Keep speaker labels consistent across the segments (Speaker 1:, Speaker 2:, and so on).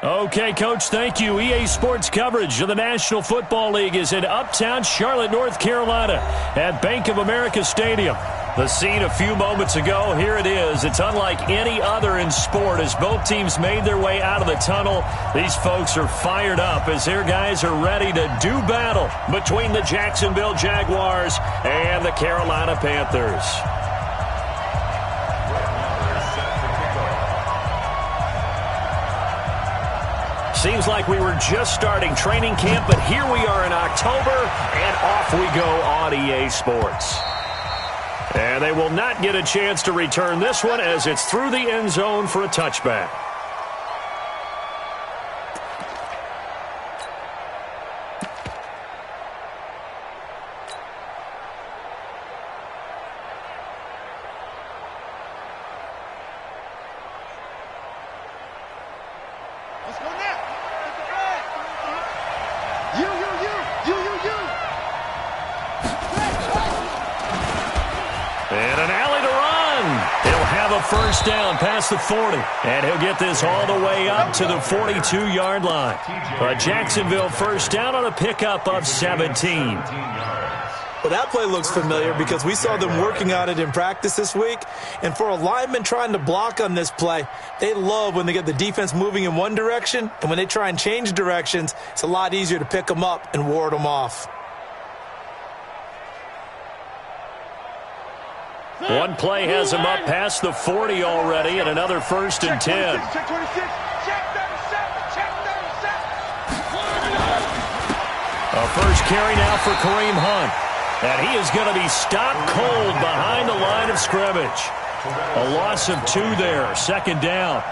Speaker 1: Okay, Coach, thank you. EA Sports coverage of the National Football League is in uptown Charlotte, North Carolina at Bank of America Stadium. The scene a few moments ago, here it is. It's unlike any other in sport as both teams made their way out of the tunnel. These folks are fired up as their guys are ready to do battle between the Jacksonville Jaguars and the Carolina Panthers. Seems like we were just starting training camp, but here we are in October, and off we go on EA Sports. And they will not get a chance to return this one as it's through the end zone for a touchback. First down past the 40, and he'll get this all the way up to the 42-yard line. A Jacksonville first down on a pickup of 17.
Speaker 2: Well, that play looks familiar because we saw them working on it in practice this week. And for a lineman trying to block on this play, they love when they get the defense moving in one direction, and when they try and change directions, it's a lot easier to pick them up and ward them off.
Speaker 1: One play has him up past the 40 already, and another first and 10. A first carry now for Kareem Hunt. And he is going to be stopped cold behind the line of scrimmage. A loss of 2 there, second down.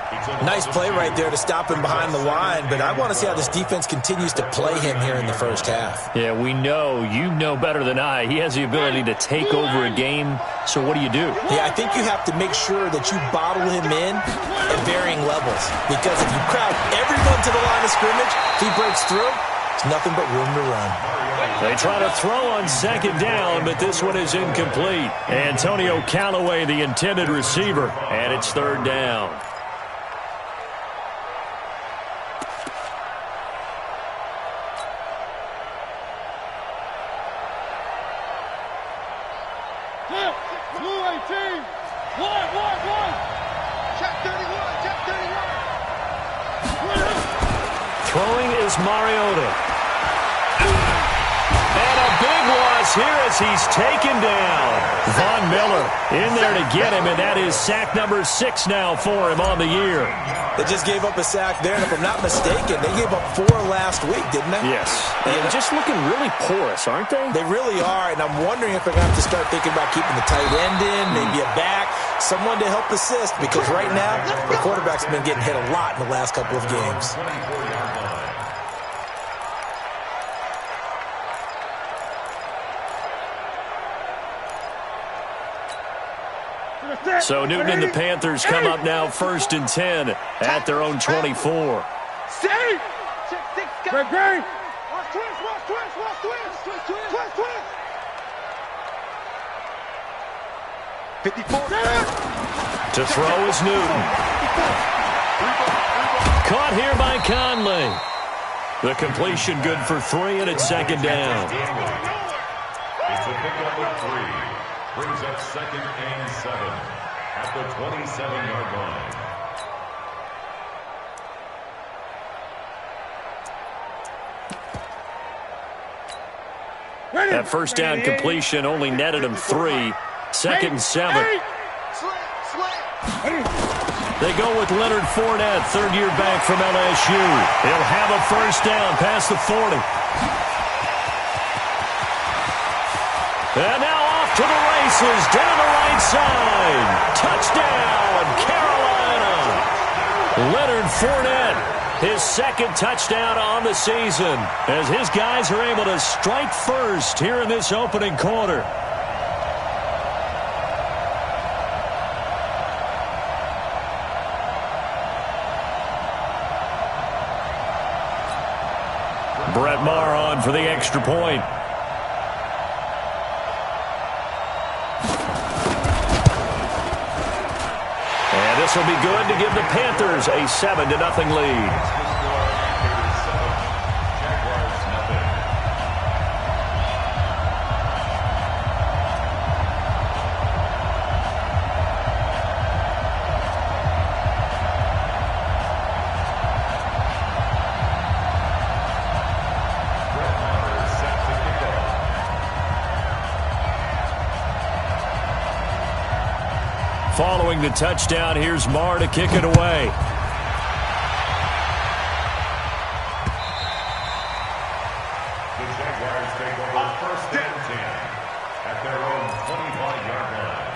Speaker 2: Nice play right there to stop him behind the line, but I want to see how this defense continues to play him here in the first half.
Speaker 1: Yeah, we know, you know better than I, he has the ability to take over a game, so what do?
Speaker 2: Yeah, I think you have to make sure that you bottle him in at varying levels, because if you crowd everyone to the line of scrimmage, if he breaks through, it's nothing but room to run.
Speaker 1: They try to throw on second down, but this one is incomplete. Antonio Callaway, the intended receiver, and it's third down. Throwing is Mariota. And a big loss here as he's taken down. Von Miller in there to get him, and that is sack number 6 now for him on the year.
Speaker 2: They just gave up a sack there, and if I'm not mistaken, they gave up 4 last week, didn't they?
Speaker 1: Yes. And just looking really porous, aren't they?
Speaker 2: They really are, and I'm wondering if they're going to have to start thinking about keeping the tight end in, maybe a back, someone to help assist, because right now, the quarterback's been getting hit a lot in the last couple of games.
Speaker 1: So Newton and the Panthers come up now first and 10 at their own 24. To throw is Newton. Caught here by Conley. The completion good for 3, and it's second down.
Speaker 3: It's a pickup of 3. Brings up second and 7 at the 27-yard line.
Speaker 1: That first down completion only netted him 3. Second and 7. They go with Leonard Fournette, third-year back from LSU. He'll have a first down past the 40. And now off to the races, down the right side. Touchdown, Carolina. Leonard Fournette, his second touchdown on the season, as his guys are able to strike first here in this opening quarter. Brett Maher on for the extra point. This will be good to give the Panthers a 7-0 lead. Following the touchdown, here's Marr to kick it away.
Speaker 3: The Jaguars take over first and 10 at their own 25-yard line.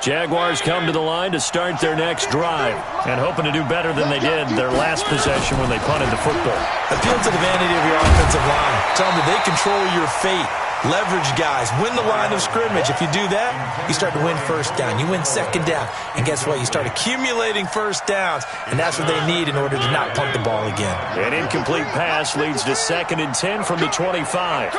Speaker 1: Jaguars come to the line to start their next drive and hoping to do better than they did their last possession when they punted the football.
Speaker 2: Appeal to the vanity of your offensive line. Tell them that they control your fate. Leverage guys. Win the line of scrimmage. If you do that, you start to win first down. You win second down. And guess what? You start accumulating first downs. And that's what they need in order to not punt the ball again.
Speaker 1: An incomplete pass leads to 2nd and 10 from the 25.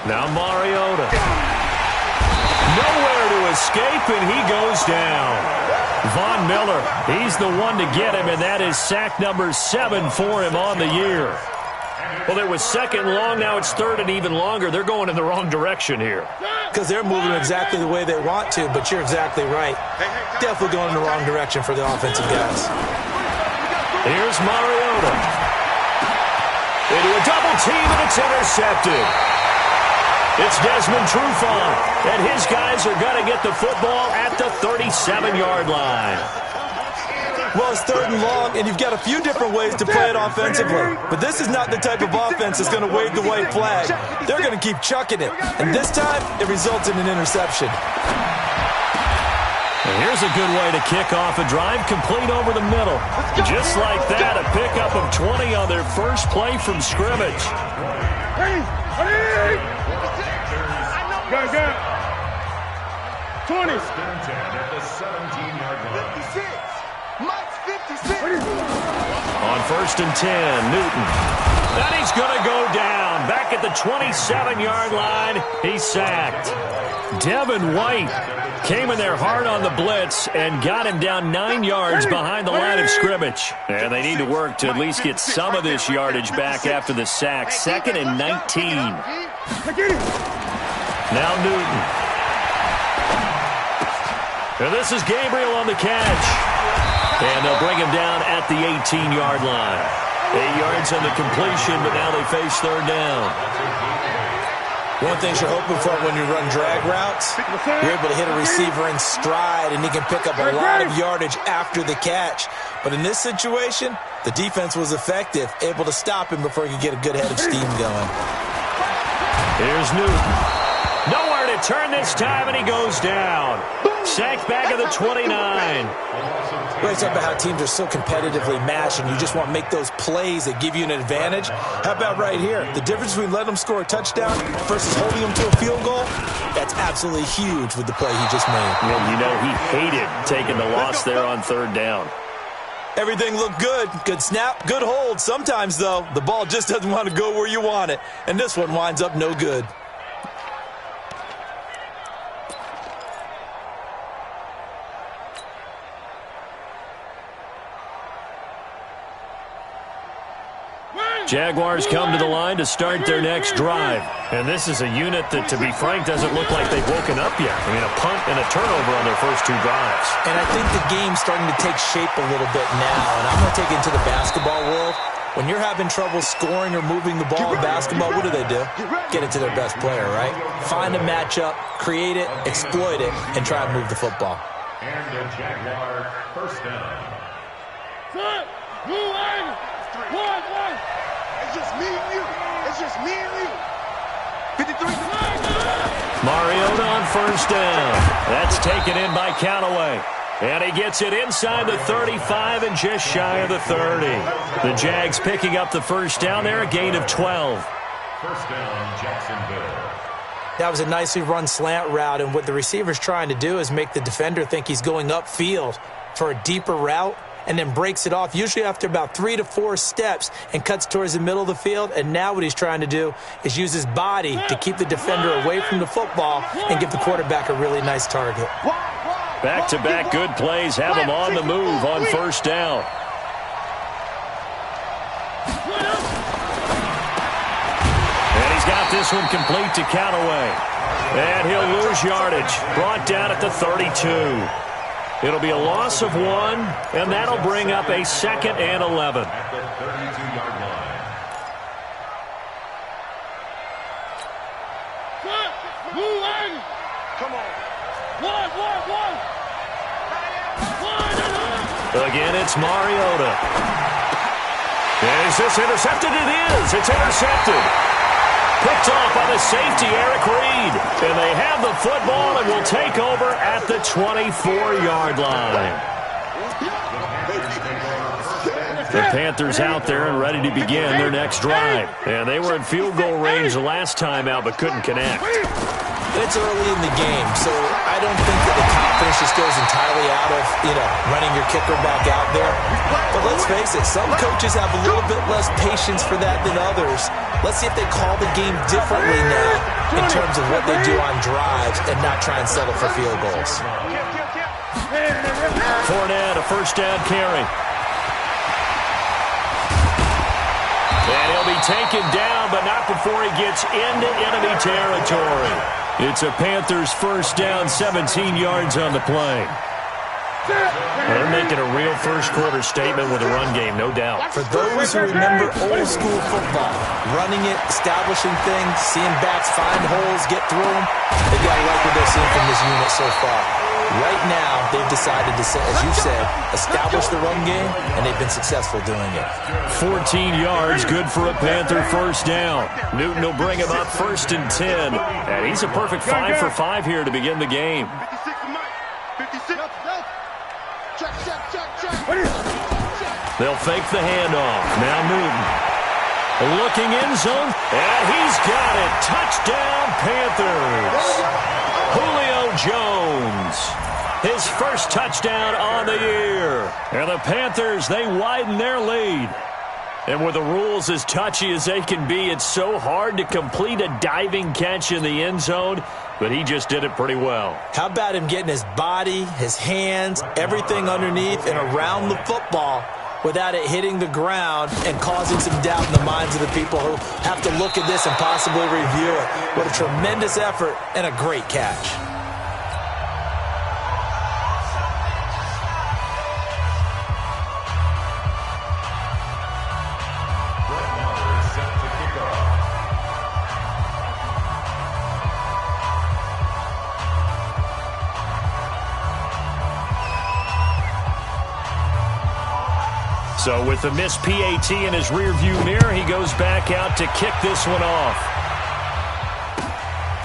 Speaker 1: Now Mariota. Nowhere to escape, and he goes down. Von Miller, he's the one to get him, and that is sack number 7 for him on the year. Well, there was 2nd long, now it's 3rd and even longer. They're going in the wrong direction here.
Speaker 2: Because they're moving exactly the way they want to, but you're exactly right. Definitely going in the wrong direction for the offensive guys.
Speaker 1: Here's Mariota. Into a double team, and it's intercepted. It's Desmond Trufant, and his guys are going to get the football at the 37-yard line.
Speaker 2: Well, it's 3rd and long, and you've got a few different ways to play it offensively. But this is not the type of offense that's going to wave the white flag. They're going to keep chucking it. And this time, it results in an interception.
Speaker 1: And here's a good way to kick off a drive, complete over the middle. Just like that, a pickup of 20 on their first play from scrimmage.
Speaker 4: Go. 20.
Speaker 3: First and 10 at the 17-yard line.
Speaker 4: 56. Mike's 56.
Speaker 1: On 1st and 10, Newton. Then he's going to go down. Back at the 27-yard line, he's sacked. Devin White came in there hard on the blitz and got him down 9 yards behind the line of scrimmage. And they need to work to at least get some of this yardage back after the sack. 2nd and 19. Now Newton. And this is Gabriel on the catch. And they'll bring him down at the 18-yard line. 8 yards on the completion, but now they face 3rd down.
Speaker 2: One thing you're hoping for when you run drag routes, you're able to hit a receiver in stride, and he can pick up a lot of yardage after the catch. But in this situation, the defense was effective, able to stop him before he could get a good head of steam going.
Speaker 1: Here's Newton. Nowhere to turn this time, and he goes down. Sacked back at the 29.
Speaker 2: We're talking about how teams are so competitively matched, and you just want to make those plays that give you an advantage. How about right here? The difference between letting them score a touchdown versus holding them to a field goal, that's absolutely huge with the play he just made.
Speaker 1: Well, you know, he hated taking the loss there on 3rd down.
Speaker 2: Everything looked good. Good snap, good hold. Sometimes, though, the ball just doesn't want to go where you want it, and this one winds up no good.
Speaker 1: Jaguars come to the line to start their next drive. And this is a unit that, to be frank, doesn't look like they've woken up yet. I mean, a punt and a turnover on their first 2 drives.
Speaker 2: And I think the game's starting to take shape a little bit now. And I'm going to take it into the basketball world. When you're having trouble scoring or moving the ball in basketball, what do? Get it to their best player, right? Find a matchup, create it, exploit it, and try and move the football.
Speaker 3: And the Jaguar first down.
Speaker 4: It's just me and you. It's just me and you. 53.
Speaker 1: Mariota on 1st down. That's taken in by Callaway. And he gets it inside the 35 and just shy of the 30. The Jags picking up the first down there, a gain of 12.
Speaker 3: First down, Jacksonville.
Speaker 2: That was a nicely run slant route, and what the receiver's trying to do is make the defender think he's going upfield for a deeper route, and then breaks it off, usually after about 3 to 4 steps, and cuts towards the middle of the field. And now what he's trying to do is use his body to keep the defender away from the football and give the quarterback a really nice target.
Speaker 1: Back-to-back good plays have him on the move on first down. And he's got this one complete to Callaway. And he'll lose yardage. Brought down at the 32. It'll be a loss of 1, and that'll bring up a 2nd and 11.
Speaker 3: At the 32-yard line.
Speaker 4: Come on.
Speaker 1: Again, it's Mariota. And is this intercepted? It is. It's intercepted. Picked off by the safety, Eric Reed. And they have the football and will take over at the 24-yard line. The Panthers out there and ready to begin their next drive. And they were in field goal range the last time out but couldn't connect.
Speaker 2: It's early in the game, so I don't think that the confidence just goes entirely out of, running your kicker back out there. But let's face it, some coaches have a little bit less patience for that than others. Let's see if they call the game differently now in terms of what they do on drives and not try and settle for field goals.
Speaker 1: Fournette, a first down carry. And he'll be taken down, but not before he gets into enemy territory. It's a Panthers first down, 17 yards on the play. They're making a real first-quarter statement with a run game, no doubt.
Speaker 2: For those who remember old-school football, running it, establishing things, seeing backs find holes, get through them, they've got to like what they're seeing from this unit so far. Right now, they've decided to, as you said, establish the run game, and they've been successful doing it.
Speaker 1: 14 yards, good for a Panther first down. Newton will bring him up 1st and 10. And he's a perfect 5 for 5 here to begin the game.
Speaker 4: 56. Check.
Speaker 1: They'll fake the handoff. Now Newton. Looking end zone, and he's got it. Touchdown, Panthers. Julio Jones. His first touchdown on the year. And the Panthers, they widen their lead. And with the rules as touchy as they can be, it's so hard to complete a diving catch in the end zone, but he just did it pretty well.
Speaker 2: How about him getting his body, his hands, everything underneath and around the football without it hitting the ground and causing some doubt in the minds of the people who have to look at this and possibly review it. What a tremendous effort and a great catch.
Speaker 1: So with the missed PAT in his rearview mirror, he goes back out to kick this one off.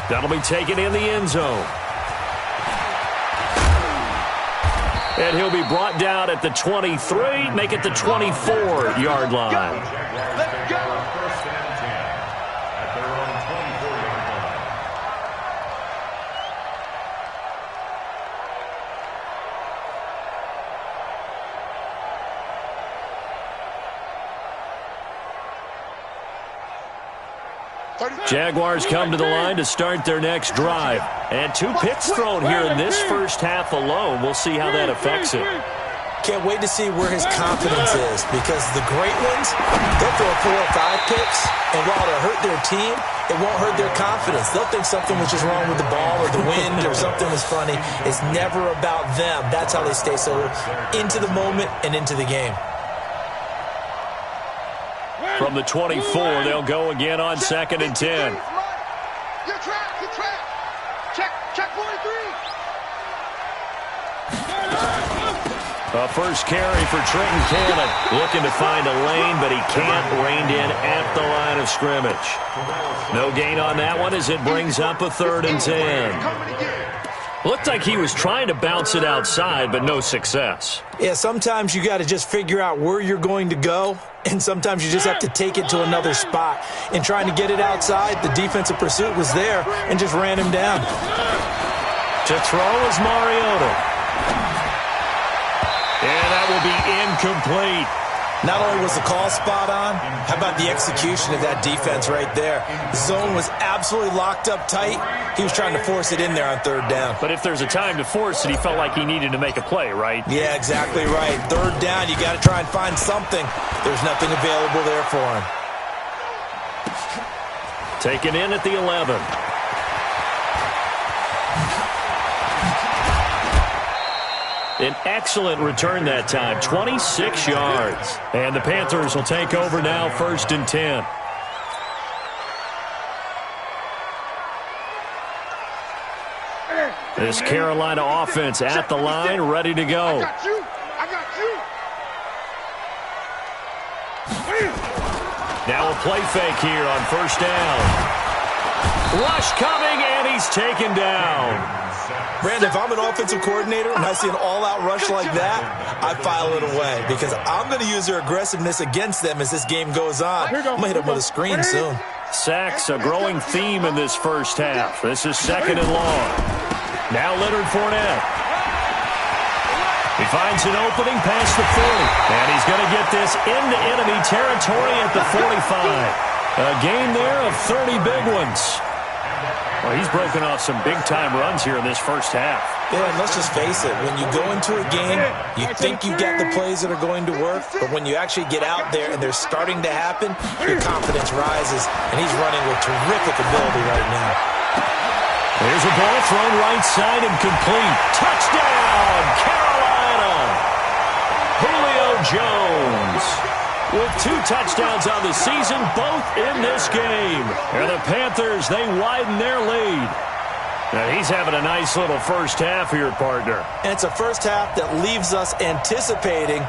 Speaker 1: That'll be taken in the end zone. And he'll be brought down at the 23, make it the 24-yard line.
Speaker 4: Let's go.
Speaker 3: First and 10 at their own 24-yard line.
Speaker 1: Jaguars come to the line to start their next drive. And 2 picks thrown here in this first half alone. We'll see how that affects him.
Speaker 2: Can't wait to see where his confidence is, because the great ones, they'll throw 4 or 5 picks, and while it'll hurt their team, it won't hurt their confidence. They'll think something was just wrong with the ball or the wind or something was funny. It's never about them. That's how they stay so into the moment and into the game.
Speaker 1: From the 24, they'll go again on 2nd and 10.
Speaker 4: You're trapped. Check 43.
Speaker 1: A first carry for Trenton Cannon. Looking to find a lane, but he can't. Reined in at the line of scrimmage. No gain on that one as it brings up a 3rd and 10. Looked like he was trying to bounce it outside, but no success.
Speaker 2: Yeah, sometimes you got to just figure out where you're going to go, and sometimes you just have to take it to another spot. In trying to get it outside, the defensive pursuit was there and just ran him down.
Speaker 1: To throw is Mariota. And that will be incomplete.
Speaker 2: Not only was the call spot on, how about the execution of that defense right there? The zone was absolutely locked up tight. He was trying to force it in there on third down.
Speaker 1: But if there's a time to force it, he felt like he needed to make a play, right?
Speaker 2: Yeah, exactly right. Third down, you got to try and find something. There's nothing available there for him.
Speaker 1: Taken in at the 11. An excellent return that time, 26 yards. And the Panthers will take over now, 1st and 10. This Carolina offense at the line, ready to go.
Speaker 4: I got you.
Speaker 1: Now a play fake here on 1st down. Rush coming, and he's taken down.
Speaker 2: Brandon, if I'm an offensive coordinator and I see an all-out rush like that, I file it away because I'm going to use their aggressiveness against them as this game goes on. I'm going to hit them with a screen soon.
Speaker 1: Sacks, a growing theme in this first half. This is 2nd and long. Now Leonard Fournette. He finds an opening past the 40, and he's going to get this into enemy territory at the 45. A gain there of 30 big ones. Well, he's broken off some big-time runs here in this first half.
Speaker 2: Yeah, and let's just face it. When you go into a game, you think you get the plays that are going to work, but when you actually get out there and they're starting to happen, your confidence rises, and he's running with terrific ability right now.
Speaker 1: There's a ball thrown right side and complete. Touchdown, Carolina! Julio Jones with 2 touchdowns on the season, both in this game. And the Panthers, they widen their lead. Now he's having a nice little first half here, partner.
Speaker 2: And it's a first half that leaves us anticipating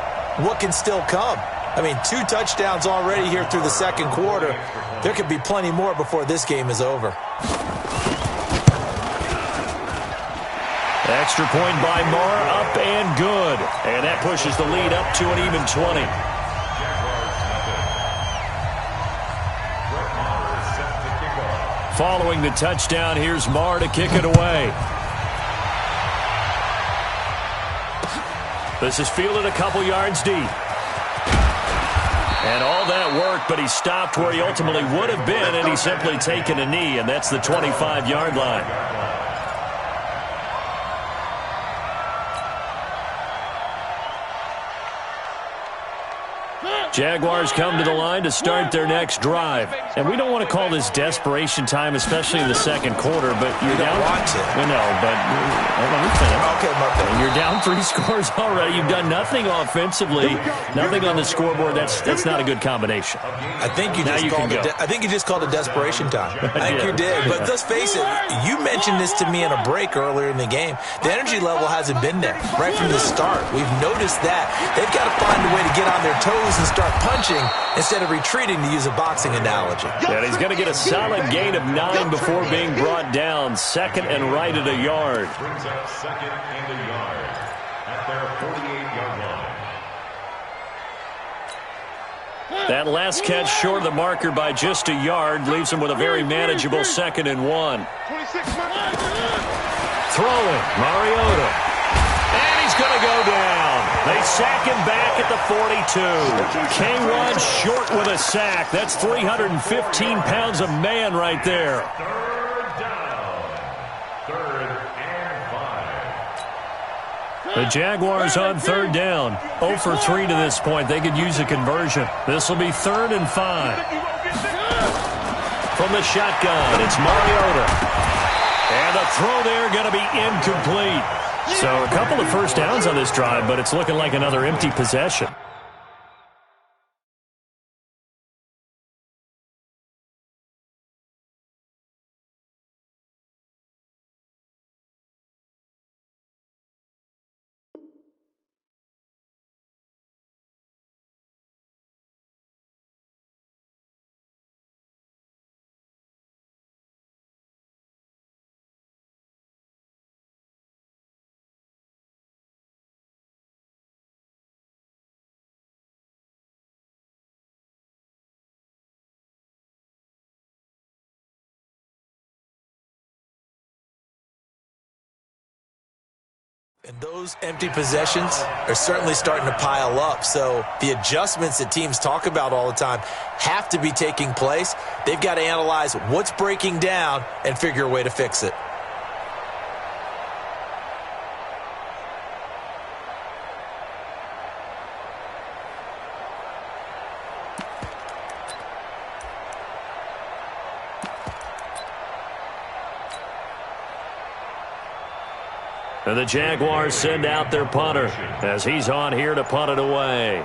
Speaker 2: what can still come. I mean, 2 touchdowns already here through the second quarter. There could be plenty more before this game is over.
Speaker 1: Extra point by Marr, up and good. And that pushes the lead up to an even 20. Following the touchdown, here's Marr to kick it away. This is fielded a couple yards deep. And all that work, but he stopped where he ultimately would have been, and he's simply taken a knee, and that's the 25-yard line. Jaguars come to the line to start their next drive. And we don't want to call this desperation time, especially in the second quarter, but you're down.
Speaker 2: Want to.
Speaker 1: No, but let me finish.
Speaker 2: Okay, Mark.
Speaker 1: You're down 3 scores already. You've done nothing offensively, nothing on the scoreboard. That's not a good combination.
Speaker 2: I think you just called it desperation time. I think you did. But let's face it, you mentioned this to me in a break earlier in the game. The energy level hasn't been there right from the start. We've noticed that. They've got to find a way to get on their toes and start punching instead of retreating, to use a boxing analogy.
Speaker 1: And he's going to get a solid gain of 9 before being brought down. 2nd and right at a yard.
Speaker 3: Brings up 2nd and a yard at their 48-yard line.
Speaker 1: That last catch short of the marker by just a yard leaves him with a very manageable 2nd and 1. Throwing, Mariota. And he's going to go down. They sack him back at the 42. K1 short with a sack. That's 315 pounds of man right there.
Speaker 3: Third down. 3rd and 5.
Speaker 1: The Jaguars on 3rd down. 0 for 3 to this point. They could use a conversion. This will be 3rd and 5. From the shotgun, it's Mariota. And the throw there going to be incomplete. So a couple of first downs on this drive, but it's looking like another empty possession.
Speaker 2: And those empty possessions are certainly starting to pile up. So the adjustments that teams talk about all the time have to be taking place. They've got to analyze what's breaking down and figure a way to fix it.
Speaker 1: And the Jaguars send out their punter as he's on here to punt it away.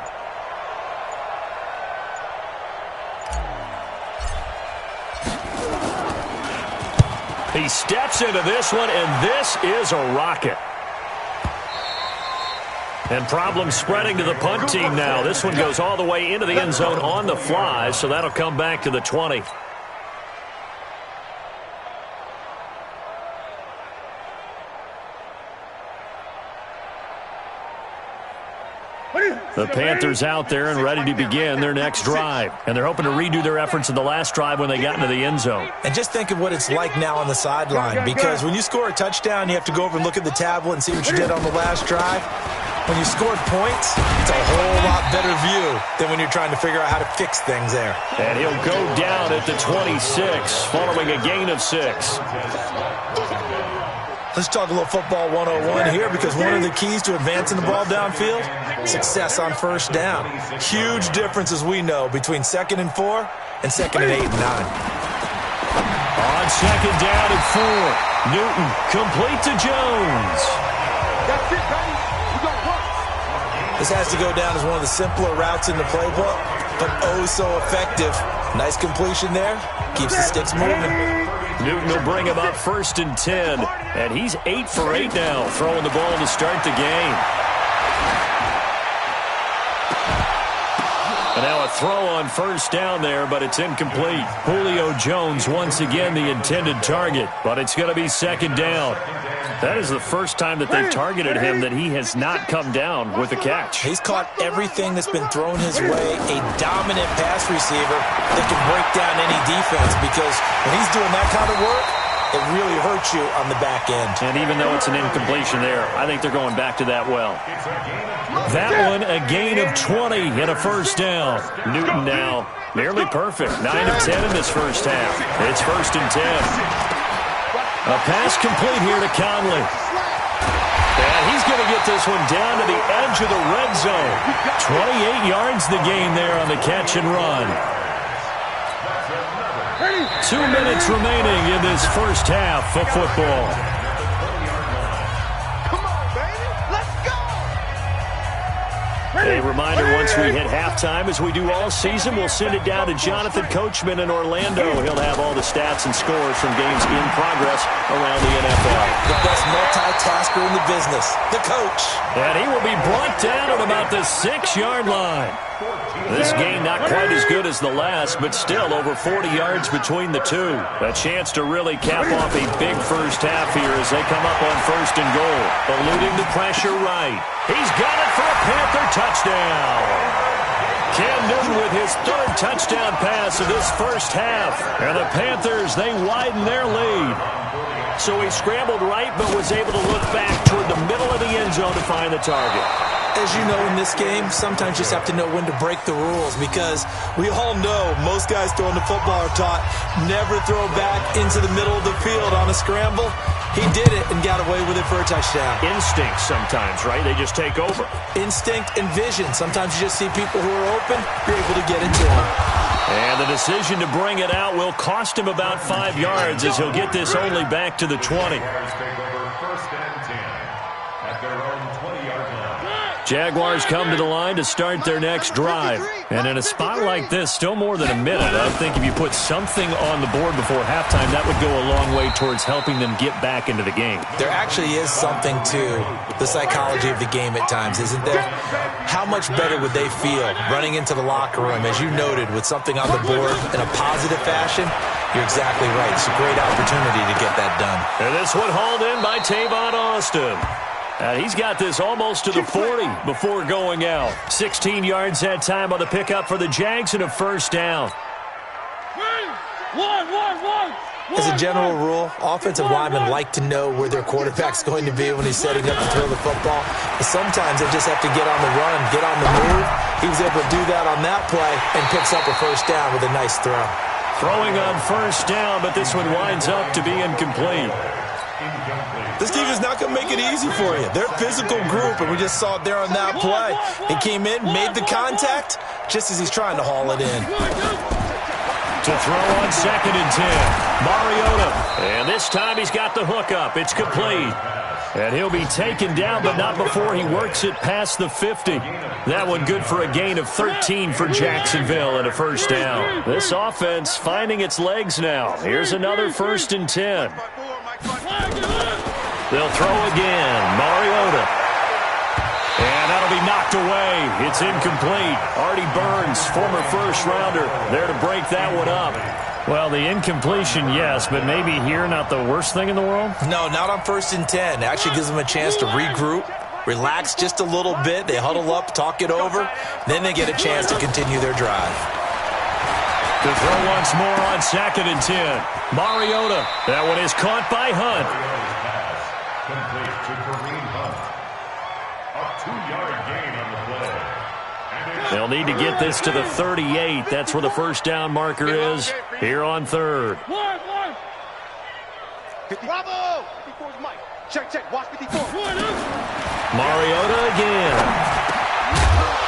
Speaker 1: He steps into this one, and this is a rocket. And problems spreading to the punt team now. This one goes all the way into the end zone on the fly, so that'll come back to the 20. The Panthers out there and ready to begin their next drive. And they're hoping to redo their efforts in the last drive when they got into the end zone.
Speaker 2: And just think of what it's like now on the sideline, because when you score a touchdown, you have to go over and look at the tablet and see what you did on the last drive. When you scored points, it's a whole lot better view than when you're trying to figure out how to fix things there.
Speaker 1: And he'll go down at the 26, following a gain of 6.
Speaker 2: Let's talk a little football 101 here, because one of the keys to advancing the ball downfield, success on first down. Huge difference, as we know, between 2nd and 4 and 2nd and 8 and 9.
Speaker 1: On 2nd down and 4, Newton complete to Jones.
Speaker 4: That's it, baby. We gonna work.
Speaker 2: This has to go down as one of the simpler routes in the playbook, but oh so effective. Nice completion there. Keeps the sticks moving.
Speaker 1: Newton will bring him up 1st and 10, and he's 8 for 8 now, throwing the ball to start the game. And now a throw on 1st down there, but it's incomplete. Julio Jones once again the intended target, but it's going to be 2nd down. That is the first time that they've targeted him that he has not come down with a catch.
Speaker 2: He's caught everything that's been thrown his way. A dominant pass receiver that can break down any defense, because when he's doing that kind of work, it really hurts you on the back end.
Speaker 1: And even though it's an incompletion there, I think they're going back to that well. That one, a gain of 20 and a 1st down. Newton now nearly perfect. 9 of 10 in this first half. It's 1st and 10. A pass complete here to Conley. And he's going to get this one down to the edge of the red zone. 28 yards the gain there on the catch and run. 2 minutes remaining in this first half of football.
Speaker 4: Come on, baby. Let's go.
Speaker 1: A reminder, once we hit halftime, as we do all season, we'll send it down to Jonathan Coachman in Orlando. He'll have all the stats and scores from games in progress around the NFL.
Speaker 2: The best multitasker in the business, the coach.
Speaker 1: And he will be brought down at about the 6-yard line. This game not quite as good as the last, but still over 40 yards between the two. A chance to really cap off a big first half here as they come up on 1st and goal. Eluding the pressure right. He's got it for a Panther touchdown. Cam Newton with his 3rd touchdown pass of this first half. And the Panthers, they widen their lead. So he scrambled right, but was able to look back toward the middle of the end zone to find the target.
Speaker 2: As you know, in this game, sometimes you just have to know when to break the rules, because we all know most guys throwing the football are taught never throw back into the middle of the field on a scramble. He did it and got away with it for a touchdown.
Speaker 1: Instinct sometimes, right? They just take over.
Speaker 2: Instinct and vision. Sometimes you just see people who are open, you're able to get it to them.
Speaker 1: And the decision to bring it out will cost him about 5 yards, as he'll get this only back to the 20. Jaguars come to the line to start their next drive. And in a spot like this, still more than a minute, I think if you put something on the board before halftime, that would go a long way towards helping them get back into the game.
Speaker 2: There actually is something to the psychology of the game at times, isn't there? How much better would they feel running into the locker room, as you noted, with something on the board in a positive fashion? You're exactly right. It's a great opportunity to get that done.
Speaker 1: And this one hauled in by Tavon Austin. He's got this almost to the 40 before going out. 16 yards that time on the pickup for the Jags and a 1st down.
Speaker 4: One.
Speaker 2: As a general rule, offensive linemen like to know where their quarterback's going to be when he's setting up to throw the football. But sometimes they just have to get on the run, get on the move. He was able to do that on that play and picks up a first down with a nice throw.
Speaker 1: Throwing on first down, but this one winds up to be incomplete.
Speaker 2: This defense is not going to make it easy for you. They're a physical group, and we just saw it there on that play. He came in, made the contact, just as he's trying to haul it in.
Speaker 1: To throw on 2nd and 10, Mariota. And this time he's got the hook up. It's complete. And he'll be taken down, but not before he works it past the 50. That one good for a gain of 13 for Jacksonville and a first down. This offense finding its legs now. Here's another 1st and 10. They'll throw again. Mariota. And that'll be knocked away. It's incomplete. Artie Burns, former first-rounder, there to break that one up. Well, the incompletion, yes, but maybe here not the worst thing in the world?
Speaker 2: No, not on 1st and 10. It actually gives them a chance to regroup, relax just a little bit. They huddle up, talk it over. Then they get a chance to continue their drive.
Speaker 1: To throw once more on 2nd and 10. Mariota. That one is caught by Hunt.
Speaker 3: Complete to Kareem Hunt. A 2-yard gain on the play.
Speaker 1: They'll need to get this to the 38. That's where the first down marker is here on 3rd.
Speaker 4: Bravo! 54's Mike. Check, watch 54.
Speaker 1: Mariota again.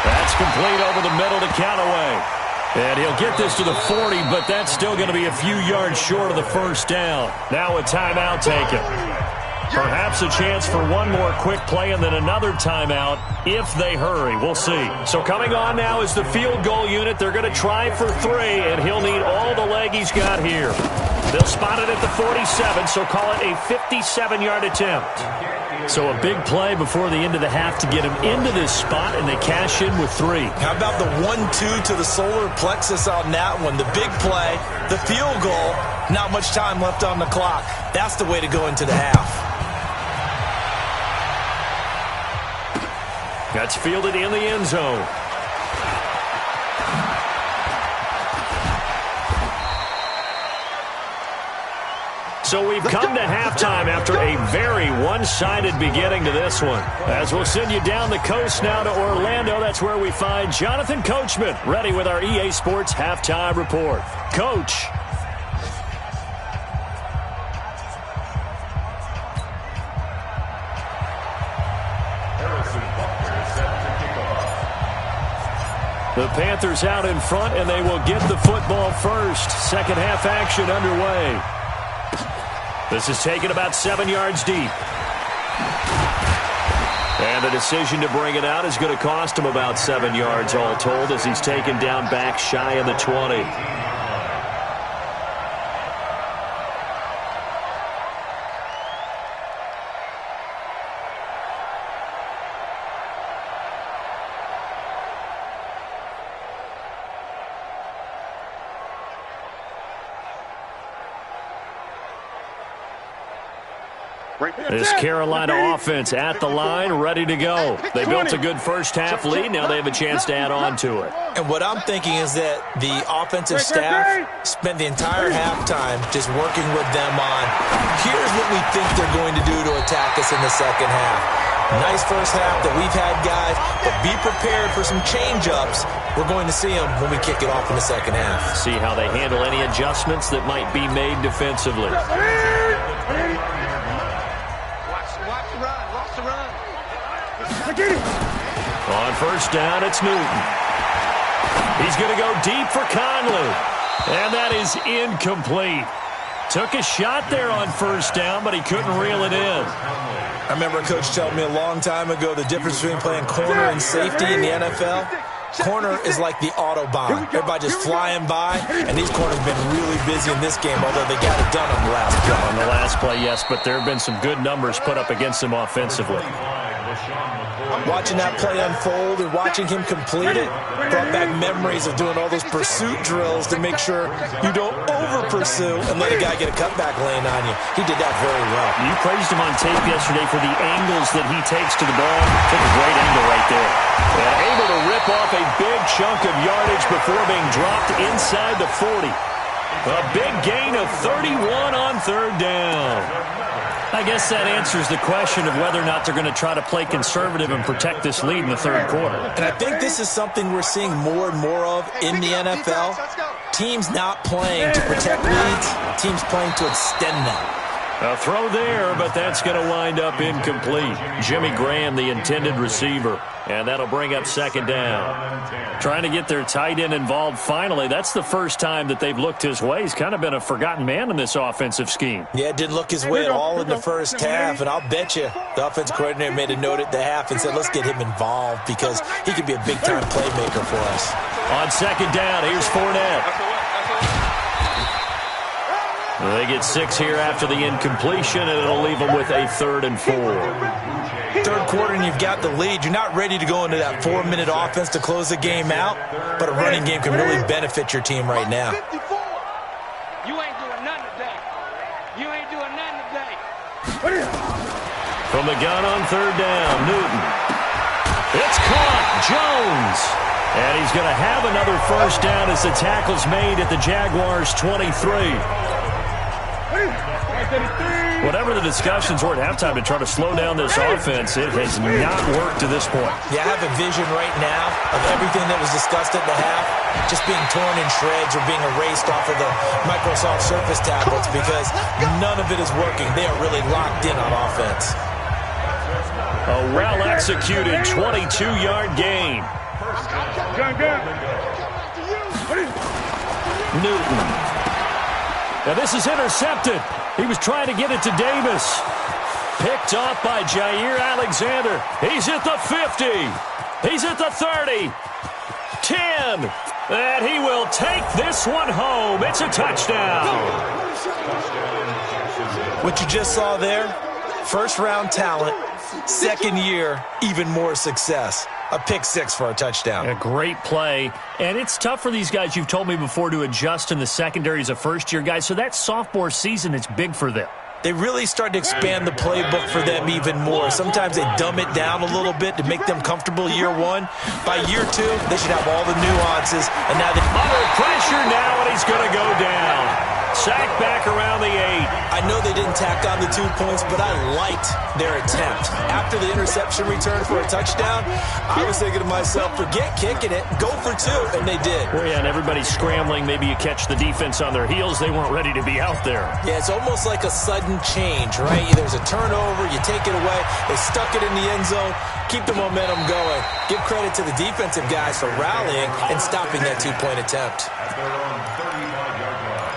Speaker 1: That's complete over the middle to Callaway. And he'll get this to the 40, but that's still going to be a few yards short of the first down. Now a timeout taken. Perhaps a chance for one more quick play and then another timeout if they hurry. We'll see. So coming on now is the field goal unit. They're going to try for 3, and he'll need all the leg he's got here. They'll spot it at the 47, so call it a 57-yard attempt. So a big play before the end of the half to get him into this spot, and they cash in with 3.
Speaker 2: How about the 1-2 to the solar plexus on that one? The big play, the field goal, not much time left on the clock. That's the way to go into the half.
Speaker 1: That's fielded in the end zone. So we've come to halftime after a very one-sided beginning to this one. As we'll send you down the coast now to Orlando, that's where we find Jonathan Coachman, ready with our EA Sports Halftime Report. Coach. The Panthers out in front, and they will get the football first. Second half action underway. This is taken about 7 yards deep. And the decision to bring it out is going to cost him about 7 yards all told as he's taken down back shy of the 20. This Carolina offense at the line, ready to go. They built a good first-half lead. Now they have a chance to add on to it.
Speaker 2: And what I'm thinking is that the offensive staff spent the entire halftime just working with them on, here's what we think they're going to do to attack us in the second half. Nice first half that we've had, guys, but be prepared for some change-ups. We're going to see them when we kick it off in the second half.
Speaker 1: See how they handle any adjustments that might be made defensively. On first down, it's Newton. He's going to go deep for Conley. And that is incomplete. Took a shot there on first down, but he couldn't reel it in.
Speaker 2: I remember a coach telling me a long time ago the difference between playing corner and safety in the NFL. Corner is like the Autobahn. Everybody just flying by, and these corners have been really busy in this game, although they got it done on the last play.
Speaker 1: On the last play, yes, but there have been some good numbers put up against them offensively.
Speaker 2: Watching that play unfold and watching him complete it brought back memories of doing all those pursuit drills to make sure you don't over-pursue and let a guy get a cutback lane on you. He did that very well.
Speaker 1: You praised him on tape yesterday for the angles that he takes to the ball. Took a great angle right there. And able to rip off a big chunk of yardage before being dropped inside the 40. A big gain of 31 on third down. I guess that answers the question of whether or not they're going to try to play conservative and protect this lead in the third quarter.
Speaker 2: And I think this is something we're seeing more and more of in the NFL. Teams not playing to protect leads, teams playing to extend them.
Speaker 1: A throw there, but that's going to wind up incomplete. Jimmy Graham, the intended receiver. And that'll bring up second down. Trying to get their tight end involved finally. That's the first time that they've looked his way. He's kind of been a forgotten man in this offensive scheme.
Speaker 2: Yeah, it didn't look his way at all in the first half. And I'll bet you the offensive coordinator made a note at the half and said, let's get him involved because he could be a big-time playmaker for us.
Speaker 1: On second down, here's Fournette. They get 6 here after the incompletion, and it'll leave them with a 3rd and 4.
Speaker 2: Third quarter, and you've got the lead. You're not ready to go into that 4-minute offense to close the game out, but a running game can really benefit your team right now.
Speaker 5: You ain't doing nothing today. You ain't doing nothing today.
Speaker 1: From the gun on third down, Newton. It's caught. Jones. And he's going to have another first down as the tackle's made at the Jaguars' 23. Whatever the discussions were at halftime to try to slow down this offense, it has not worked to this point.
Speaker 2: Yeah, I have a vision right now of everything that was discussed at the half just being torn in shreds or being erased off of the Microsoft Surface tablets because none of it is working. They are really locked in on offense.
Speaker 1: A well-executed 22-yard gain. Newton. Now this is intercepted. He was trying to get it to Davis. Picked off by Jair Alexander. He's at the 50. He's at the 30. 10. And he will take this one home. It's a touchdown.
Speaker 2: What you just saw there, first-round talent, second year, even more success. A pick six for a touchdown.
Speaker 1: A great play. And it's tough for these guys, you've told me before, to adjust in the secondary as a first-year guy. So that sophomore season is big for them.
Speaker 2: They really start to expand the playbook for them even more. Sometimes they dumb it down a little bit to make them comfortable year one. By year two, they should have all the nuances. And now
Speaker 1: under pressure now, and he's going to go down. Sacked back around the 8.
Speaker 2: I know they didn't tack on the 2 points, but I liked their attempt. After the interception return for a touchdown, I was thinking to myself, forget kicking it, go for 2, and they did.
Speaker 1: Well, yeah, and everybody's scrambling. Maybe you catch the defense on their heels. They weren't ready to be out there.
Speaker 2: Yeah, it's almost like a sudden change, right? There's a turnover, you take it away, they stuck it in the end zone, keep the momentum going. Give credit to the defensive guys for rallying and stopping that 2-point attempt.
Speaker 3: At their own 35-yard line.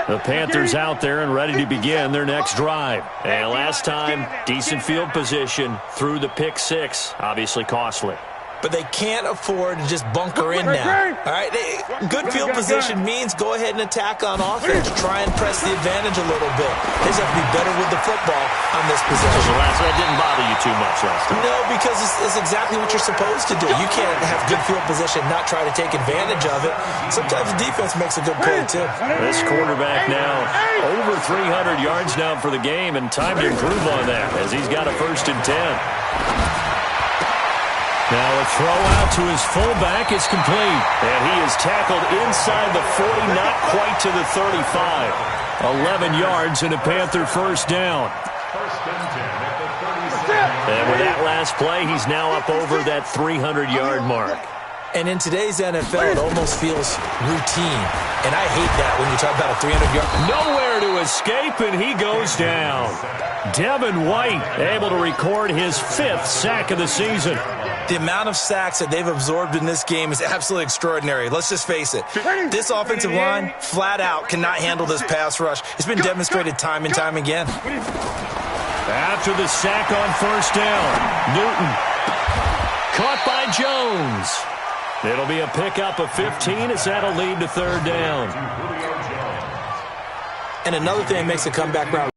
Speaker 1: The Panthers out there and ready to begin their next drive. And last time, decent field position through the pick 6. Obviously costly.
Speaker 2: But they can't afford to just bunker in now. All right, good field position means go ahead and attack on offense. Try and press the advantage a little bit. They just have to be better with the football on this possession.
Speaker 1: So that didn't bother you too much last time.
Speaker 2: No, because it's exactly what you're supposed to do. You can't have good field position, not try to take advantage of it. Sometimes the defense makes a good play, too.
Speaker 1: This quarterback now over 300 yards now for the game, and time to improve on that as he's got a 1st and 10. Now a throw out to his fullback is complete. And he is tackled inside the 40, not quite to the 35. 11 yards and a Panther 1st down.
Speaker 3: 1st and 10 at the 37.
Speaker 1: And with that last play, he's now up over that 300-yard mark.
Speaker 2: And in today's NFL, it almost feels routine. And I hate that when you talk about a 300-yard.
Speaker 1: Nowhere to escape, and he goes down. Devin White able to record his 5th sack of the season.
Speaker 2: The amount of sacks that they've absorbed in this game is absolutely extraordinary. Let's just face it. This offensive line, flat out, cannot handle this pass rush. It's been demonstrated time and time again.
Speaker 1: After the sack on 1st down, Newton caught by Jones. It'll be a pickup of 15 as that'll lead to 3rd down.
Speaker 2: And another thing that makes a comeback route.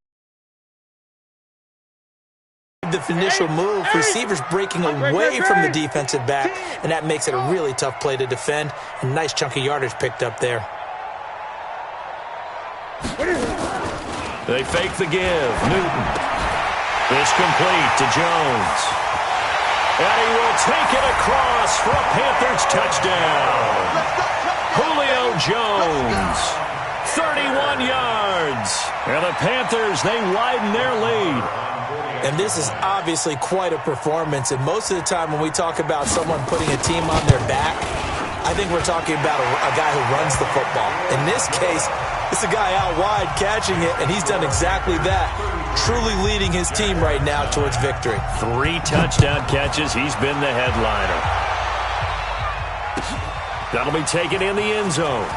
Speaker 2: The initial move, receivers breaking away from the defensive back, and that makes it a really tough play to defend. A nice chunk of yardage picked up there.
Speaker 1: They fake the give. Newton. It's complete to Jones. And he will take it across for a Panthers touchdown. Julio Jones, 31 yards. And the Panthers, they widen their lead.
Speaker 2: And this is obviously quite a performance. And most of the time when we talk about someone putting a team on their back, I think we're talking about a guy who runs the football. In this case, it's a guy out wide catching it, and he's done exactly that, truly leading his team right now towards victory.
Speaker 1: 3 touchdown catches. He's been the headliner. That'll be taken in the end zone.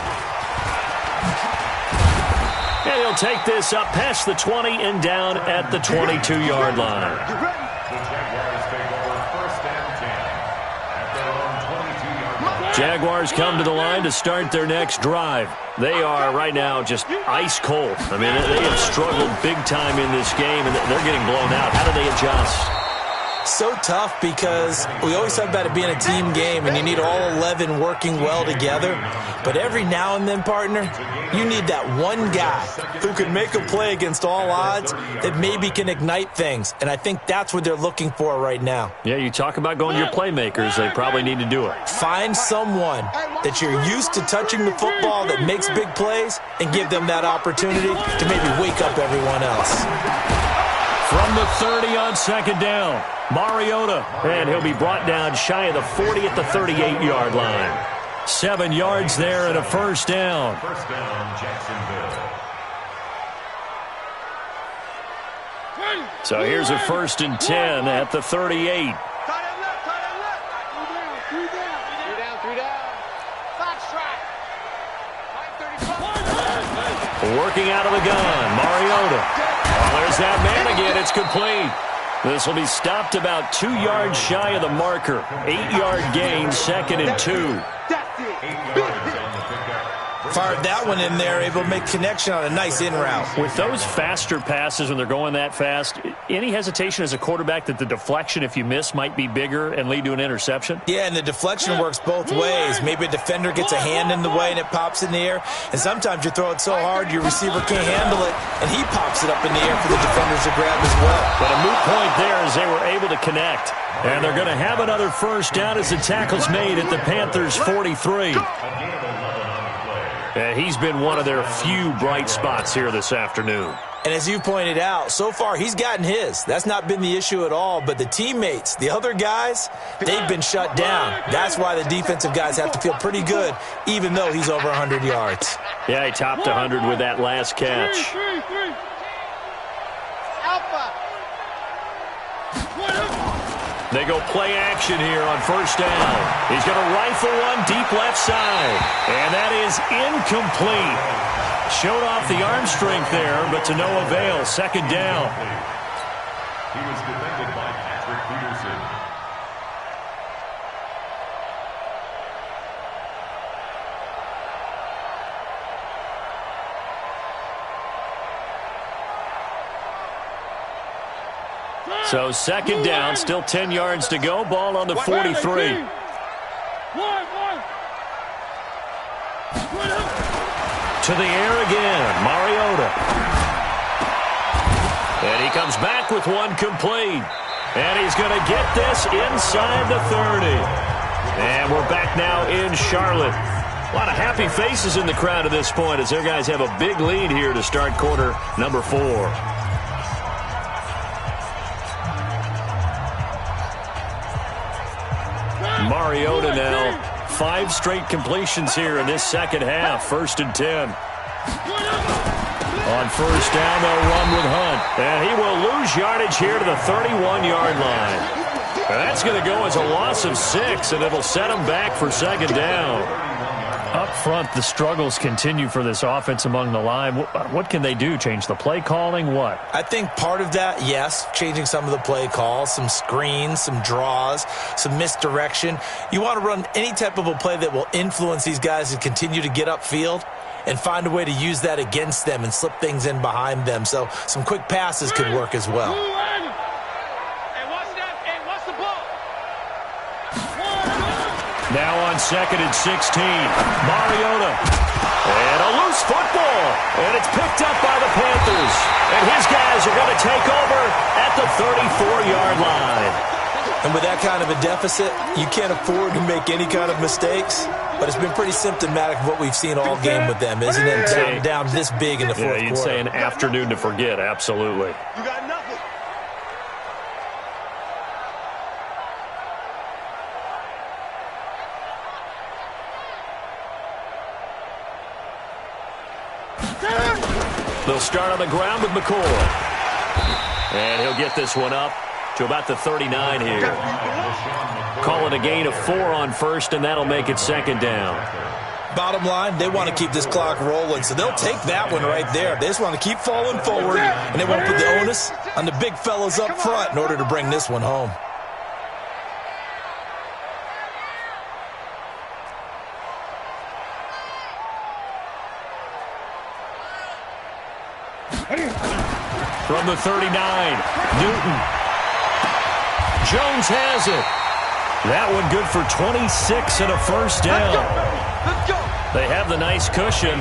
Speaker 1: And he'll take this up past the 20 and down at the 22-yard line.
Speaker 3: The Jaguars take over 1st and 10 at their own 22-yard line.
Speaker 1: Jaguars come to the line to start their next drive. They are right now just ice cold. I mean, they have struggled big time in this game, and they're getting blown out. How do they adjust?
Speaker 2: So tough because we always talk about it being a team game and you need all 11 working well together. But every now and then, partner, you need that one guy who can make a play against all odds that maybe can ignite things. And I think that's what they're looking for right now.
Speaker 1: Yeah, you talk about going to your playmakers. They probably need to do it.
Speaker 2: Find someone that you're used to touching the football that makes big plays and give them that opportunity to maybe wake up everyone else.
Speaker 1: From the 30 on 2nd down, Mariota, and he'll be brought down shy of the 40 at the 38-yard line. 7 yards there and a 1st down.
Speaker 3: 1st down, Jacksonville.
Speaker 1: So here's a 1st and 10 at the 38. Working out of the gun, Mariota. Oh, there's that man again. It's complete. This will be stopped about 2 yards shy of the marker. 8-yard gain, 2nd and 2.
Speaker 3: 8 yards on the pickup.
Speaker 2: Fired that one in there, able to make connection on a nice in route.
Speaker 1: With those faster passes when they're going that fast, any hesitation as a quarterback that the deflection, if you miss, might be bigger and lead to an interception?
Speaker 2: Yeah, and the deflection works both ways. Maybe a defender gets a hand in the way and it pops in the air. And sometimes you throw it so hard your receiver can't handle it, and he pops it up in the air for the defenders to grab as well.
Speaker 1: But a moot point there as they were able to connect. And they're going to have another 1st down as the tackle's made at the Panthers' 43. He's been one of their few bright spots here this afternoon.
Speaker 2: And as you pointed out, so far he's gotten his. That's not been the issue at all. But the teammates, the other guys, they've been shut down. That's why the defensive guys have to feel pretty good, even though he's over 100 yards.
Speaker 1: Yeah, he topped 100 with that last catch. They go play action here on 1st down. He's going to rifle one deep left side. And that is incomplete. Showed off the arm strength there, but to no avail. 2nd down.
Speaker 3: He was defended by Patrick Peterson.
Speaker 1: So 2nd down, still 10 yards to go. Ball on the 43. To the air again, Mariota. And he comes back with one complete. And he's going to get this inside the 30. And we're back now in Charlotte. A lot of happy faces in the crowd at this point as their guys have a big lead here to start quarter number 4. Mariota now, 5 straight completions here in this second half. 1st and 10. On 1st down, they'll run with Hunt. And he will lose yardage here to the 31-yard line. And that's going to go as a loss of 6, and it'll set him back for 2nd down. Up front, the struggles continue for this offense among the line. What can they do? Change the play calling? What?
Speaker 2: I think part of that, yes, changing some of the play calls, some screens, some draws, some misdirection. You want to run any type of a play that will influence these guys to continue to get upfield and find a way to use that against them and slip things in behind them. So some quick passes could work as well.
Speaker 1: Now on 2nd and 16, Mariota. And a loose football. And it's picked up by the Panthers. And his guys are going to take over at the 34-yard line.
Speaker 2: And with that kind of a deficit, you can't afford to make any kind of mistakes. But it's been pretty symptomatic of what we've seen all game with them, isn't it? Down this big in the fourth quarter.
Speaker 1: You'd say an afternoon to forget, absolutely.
Speaker 4: You got nothing.
Speaker 1: They'll start on the ground with McCoy. And he'll get this one up to about the 39 here. Call it a gain of 4 on first, and that'll make it second down.
Speaker 2: Bottom line, they want to keep this clock rolling, so they'll take that one right there. They just want to keep falling forward, and they want to put the onus on the big fellas up front in order to bring this one home.
Speaker 1: From the 39, Newton. Jones has it. That one good for 26 and a first down.
Speaker 5: Let's go.
Speaker 1: They have the nice cushion.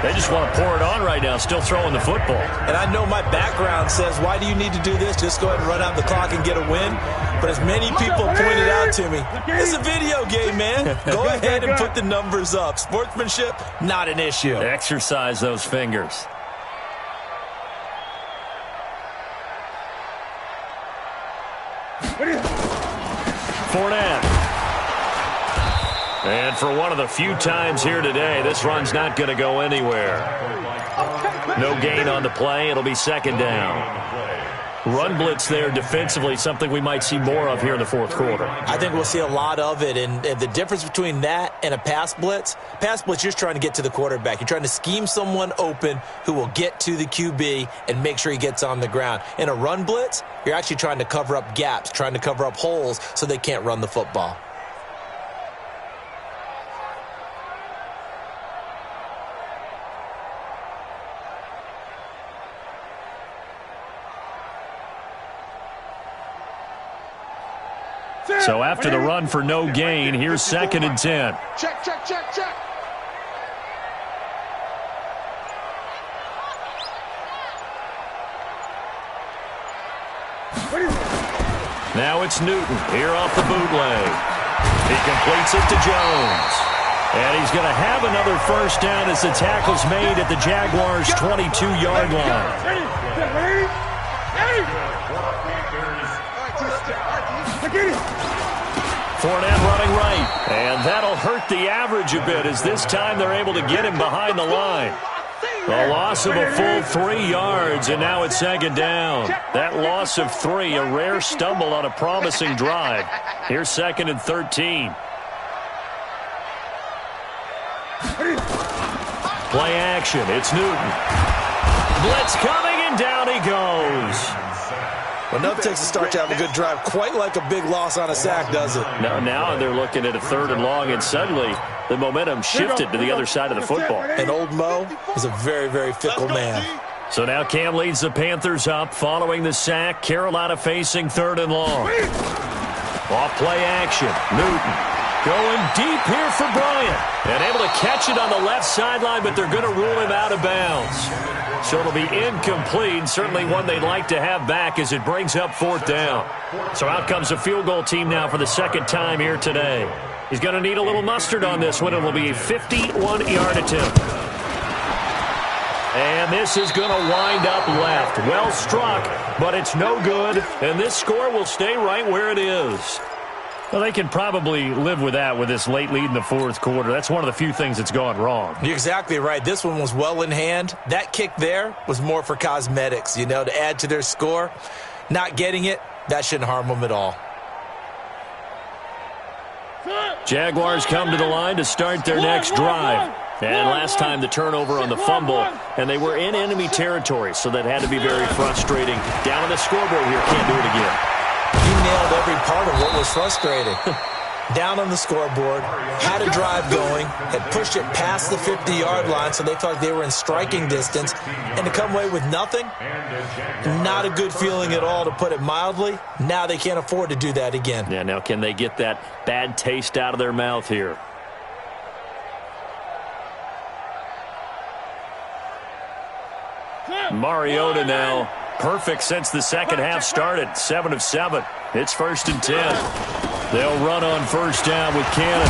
Speaker 1: They just want to pour it on right now, still throwing the football.
Speaker 2: And I know my background says, why do you need to do this? Just go ahead and run out the clock and get a win. But as many people pointed out to me, it's a video game, man. Go ahead and put the numbers up. Sportsmanship, not an issue.
Speaker 1: Exercise those fingers. Fournette. And for one of the few times here today, this run's not going to go anywhere. No gain on the play. It'll be second down. Run blitz there defensively, something we might see more of here in the fourth quarter.
Speaker 2: I think we'll see a lot of it, and the difference between that and a pass blitz, you're just trying to get to the quarterback. You're trying to scheme someone open who will get to the QB and make sure he gets on the ground. In a run blitz, you're actually trying to cover up gaps, trying to cover up holes so they can't run the football.
Speaker 1: So after the run for no gain, here's second and 10.
Speaker 4: Check, check, check, check.
Speaker 1: Now it's Newton here off the bootleg. He completes it to Jones. And he's going to have another first down as the tackle's made at the Jaguars' 22-yard line. Fournette running right, and that'll hurt the average a bit as this time they're able to get him behind the line. A loss of a full 3 yards, and now it's second down. That loss of 3, a rare stumble on a promising drive. Here's second and 13. Play action, it's Newton. Blitz coming, and down he goes.
Speaker 2: Well, nothing takes a start to have a good drive, quite like a big loss on a sack, does it?
Speaker 1: Now they're looking at a third and long, and suddenly the momentum shifted to the other side of the football.
Speaker 2: And old Mo is a very, very fickle man.
Speaker 1: So now Cam leads the Panthers up following the sack. Carolina facing third and long. Off play action. Newton going deep here for Bryant. And able to catch it on the left sideline, but they're going to rule him out of bounds. So it'll be incomplete, certainly one they'd like to have back as it brings up fourth down. So out comes the field goal team now for the second time here today. He's going to need a little mustard on this one. It will be a 51-yard attempt. And this is going to wind up left. Well struck, but it's no good. And this score will stay right where it is. Well, they can probably live with that with this late lead in the fourth quarter. That's one of the few things that's gone wrong.
Speaker 2: You're exactly right. This one was well in hand. That kick there was more for cosmetics, to add to their score. Not getting it, that shouldn't harm them at all.
Speaker 1: Jaguars come to the line to start their next drive. And last time the turnover on the fumble, and they were in enemy territory, so that had to be very frustrating. Down on the scoreboard here, can't do it again.
Speaker 2: You nailed every part of what was frustrating. Down on the scoreboard, had a drive going, had pushed it past the 50-yard line, so they felt like they were in striking distance, and to come away with nothing, not a good feeling at all, to put it mildly. Now they can't afford to do that again.
Speaker 1: Yeah, now can they get that bad taste out of their mouth here? Mariota now perfect since the second half started. 7 of 7. It's 1st and 10. They'll run on first down with Cannon.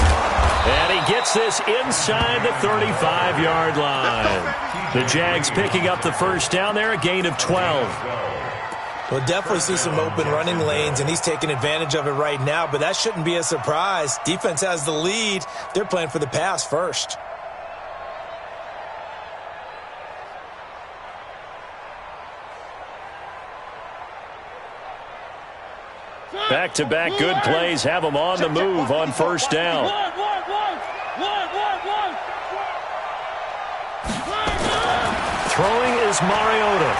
Speaker 1: And he gets this inside the 35-yard line. The Jags picking up the first down there, a gain of 12.
Speaker 2: We'll definitely see some open running lanes, and he's taking advantage of it right now, but that shouldn't be a surprise. Defense has the lead. They're playing for the pass first.
Speaker 1: Back-to-back good plays have them on the move on first down. Throwing is Mariota.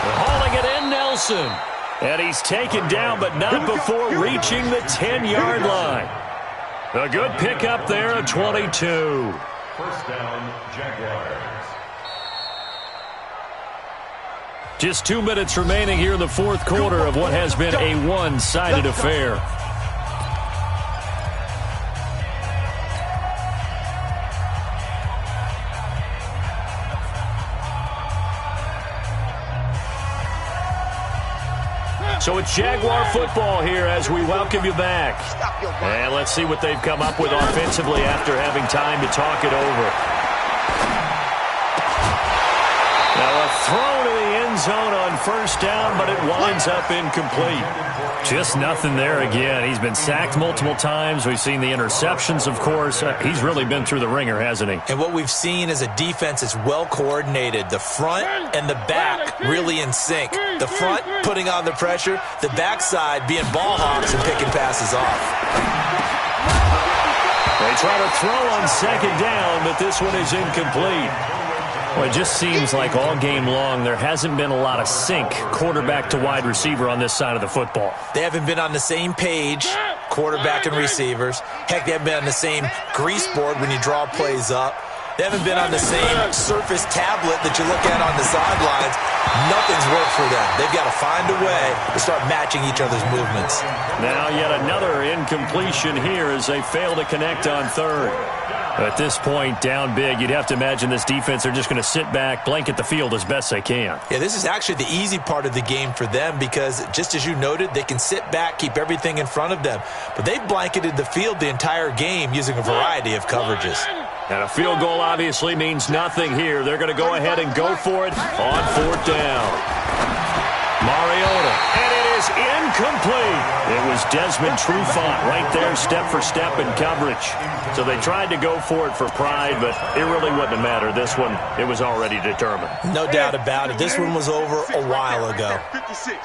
Speaker 1: They're hauling it in, Nelson. And he's taken down, but not before reaching the 10-yard line. A good pickup there at 22.
Speaker 3: First down, Jaguars.
Speaker 1: Just 2 minutes remaining here in the fourth quarter of what has been a one-sided affair. So it's Jaguar football here as we welcome you back. And let's see what they've come up with offensively after having time to talk it over. Now a throw to the end zone on first down, but it winds up incomplete. Just nothing there again. He's been sacked multiple times. We've seen the interceptions, of course. He's really been through the ringer, hasn't he?
Speaker 2: And what we've seen is a defense that's well coordinated. The front and the back really in sync. The front putting on the pressure, the backside being ball hawks and picking passes off.
Speaker 1: They try to throw on second down, but this one is incomplete. Well, it just seems like all game long there hasn't been a lot of sync quarterback to wide receiver on this side of the football.
Speaker 2: They haven't been on the same page, quarterback and receivers. Heck, they haven't been on the same grease board when you draw plays up. They haven't been on the same Surface tablet that you look at on the sidelines. Nothing's worked for them. They've got to find a way to start matching each other's movements.
Speaker 1: Now yet another incompletion here as they fail to connect on third. At this point, down big, you'd have to imagine this defense are just going to sit back, blanket the field as best they can.
Speaker 2: Yeah, this is actually the easy part of the game for them because, just as you noted, they can sit back, keep everything in front of them. But they've blanketed the field the entire game using a variety of coverages.
Speaker 1: And a field goal obviously means nothing here. They're going to go ahead and go for it on fourth down. Mariota, and it is incomplete. It was Desmond Trufant right there, step for step in coverage. So they tried to go for it for pride, but it really wouldn't have mattered. This one, it was already determined.
Speaker 2: No doubt about it. This one was over a while ago.
Speaker 4: 56.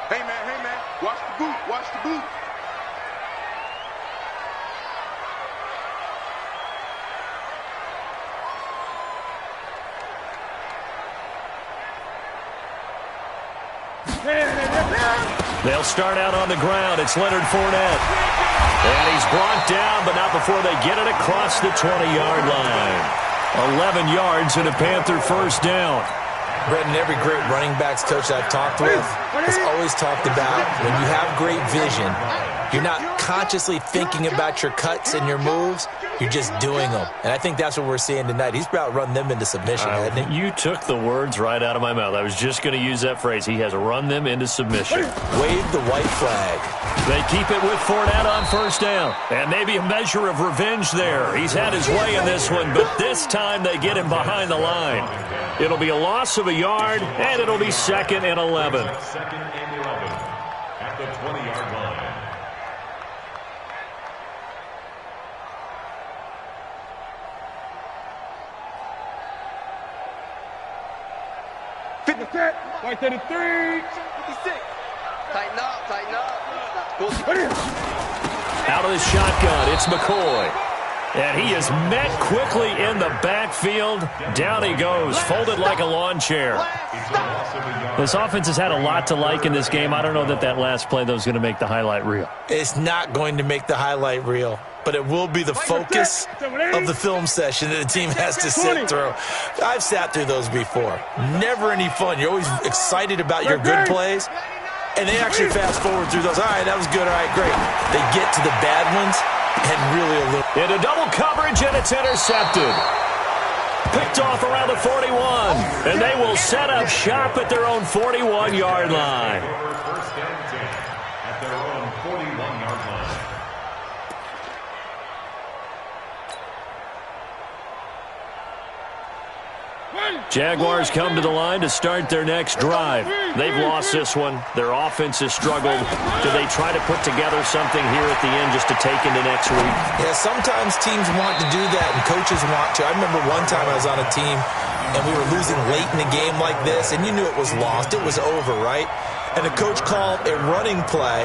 Speaker 4: Hey, man, watch the boot, watch the boot.
Speaker 1: They'll start out on the ground. It's Leonard Fournette. And he's brought down, but not before they get it across the 20-yard line. 11 yards and a Panther first down.
Speaker 2: Brendan, every great running backs coach I've talked with has always talked about when you have great vision, you're not consciously thinking about your cuts and your moves. You're just doing them. And I think that's what we're seeing tonight. He's about run them into submission, hasn't he?
Speaker 1: You took the words right out of my mouth. I was just going to use that phrase. He has run them into submission.
Speaker 2: Wave the white flag.
Speaker 1: They keep it with Fournette on first down. And maybe a measure of revenge there. He's had his way in this one, but this time they get him behind the line. It'll be a loss of a yard, and it'll be 2nd and 11.
Speaker 3: 2nd and 11 at the 20-yard line.
Speaker 4: White 33.
Speaker 5: 56. Tighten up.
Speaker 1: Out of the shotgun, it's McCoy. And he is met quickly in the backfield. Down he goes, folded like a lawn chair. This offense has had a lot to like in this game. I don't know that last play, though, is going to make the highlight reel.
Speaker 2: It's not going to make the highlight reel, but it will be the focus of the film session that the team has to sit through. I've sat through those before. Never any fun. You're always excited about your good plays, and they actually fast forward through those. All right, that was good. All right, great. They get to the bad ones and really
Speaker 1: into double coverage, and it's intercepted. Picked off around the 41. And they will set up shop at their own 41-yard line.
Speaker 3: First and 10 at their own 41-yard line.
Speaker 1: Jaguars come to the line to start their next drive. They've lost this one. Their offense has struggled. Do they try to put together something here at the end just to take into next week?
Speaker 2: Yeah, sometimes teams want to do that and coaches want to. I remember one time I was on a team and we were losing late in the game like this, and you knew it was lost. It was over, right? And the coach called a running play